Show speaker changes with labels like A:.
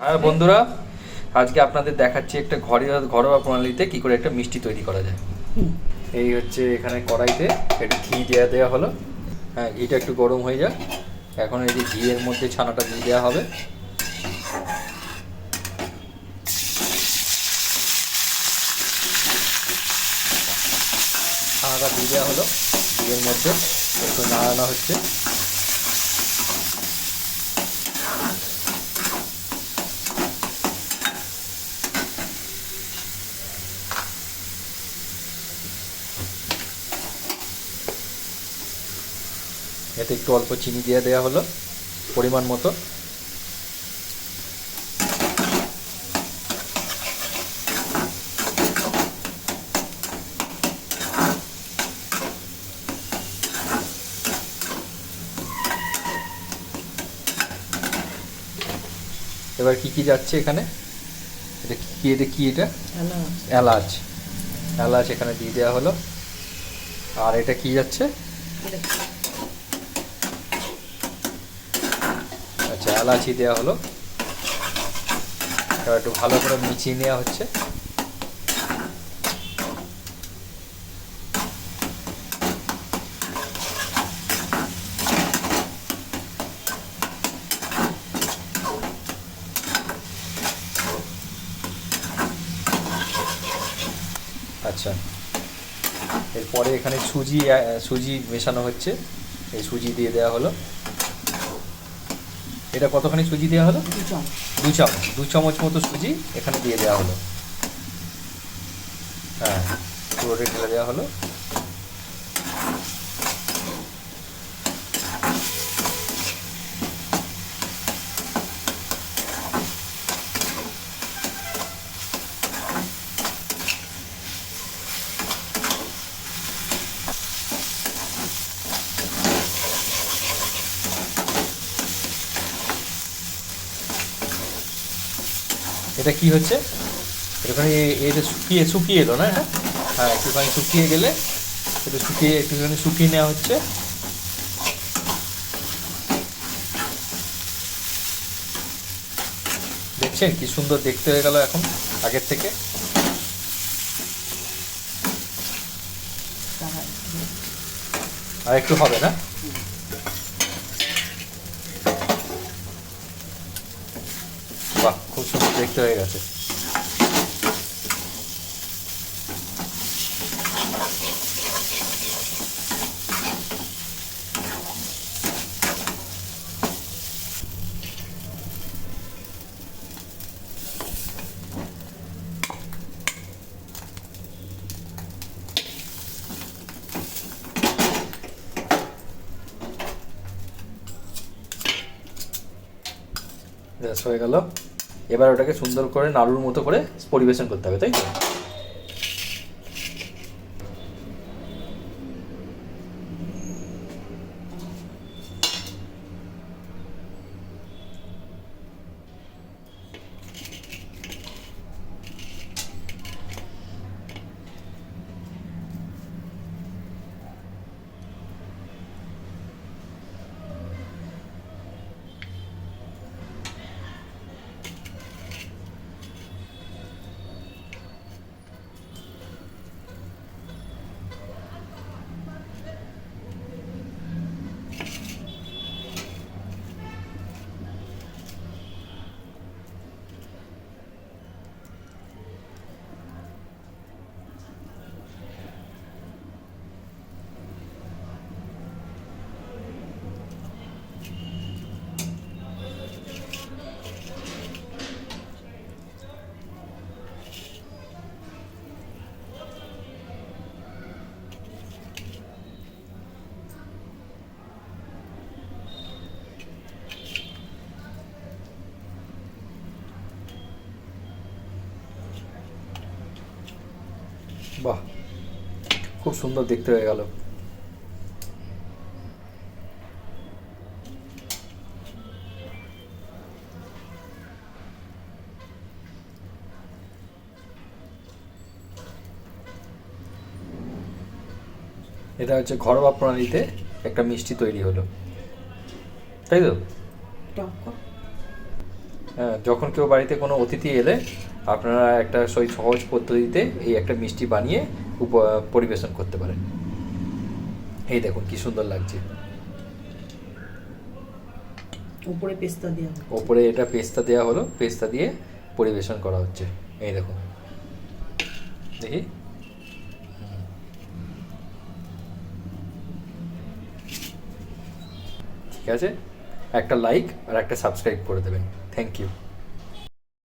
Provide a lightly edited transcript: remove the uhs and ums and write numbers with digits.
A: হ্যাঁ বন্ধুরা, আজকে আপনাদের দেখাচ্ছি একটা ঘরোয়া প্রণালীতে কি করে একটা মিষ্টি তৈরি করা যায়। এই হচ্ছে এখানে কড়াইতে একটু ঘি দেওয়া হলো। হ্যাঁ, ঘিটা একটু গরম হয়ে যাক। এখন এই যে ঘিয়ের মধ্যে ছানাটা দিয়ে দেওয়া হবে। ছানাটা দিয়ে দেওয়া হলো ঘিয়ের মধ্যে, একটু নাড়ানো হচ্ছে। এতে একটু অল্প চিনি দিয়ে দেওয়া হলো পরিমাণ মতো। এবার কি যাচ্ছে এখানে, এটা কি এটা এলাচ। এলাচ এখানে দিয়ে দেওয়া হলো। আর এটা কি যাচ্ছে, আচ্ছা এলাচি দেওয়া হলো। এবার একটু ভালো করে মিশিয়ে নেওয়া হচ্ছে। আচ্ছা, এরপরে এখানে সুজি মেশানো হচ্ছে। এই সুজি দিয়ে দেওয়া হলো। এটা কতখানি সুজি দেওয়া হলো? দু চামচ মতো সুজি এখানে দিয়ে দেওয়া হলো। হ্যাঁ, পুরোটা ঢেলে দেওয়া হলো। এটা কি হচ্ছে, একটুখানি এটা শুকিয়ে এলো না এটা? হ্যাঁ, একটুখানি শুকিয়ে গেলে একটুখানি শুকিয়ে নেওয়া হচ্ছে। দেখছেন কি সুন্দর দেখতে হয়ে গেল এখন আগের থেকে। আর একটু হবে না? বাহ, খুব সুন্দর দেখতে হয়ে গেছে। ব্যাস হয়ে গেল। এবার ওটাকে সুন্দর করে নাড়ুর মতো করে পরিবেশন করতে হবে, তাই তো? বাহ, খুব সুন্দর দেখতে হয়ে গেল। এটা হচ্ছে ঘরোয়া প্রণালীতে একটা মিষ্টি তৈরি হলো, তাই তো? হ্যাঁ, যখন কেউ বাড়িতে কোনো অতিথি এলে আপনারা একটা সহজ পদ্ধতিতে এই একটা মিষ্টি বানিয়ে পরিবেশন করতে পারেন। এই দেখুন কি সুন্দর লাগছে।
B: উপরে পেস্তা দেওয়া,
A: ওপরে এটা পেস্তা দেওয়া হলো, পেস্তা দিয়ে পরিবেশন করা হচ্ছে। এই দেখুন, দেখি ঠিক আছে, একটা লাইক আর একটা সাবস্ক্রাইব করে দেবেন। Thank you.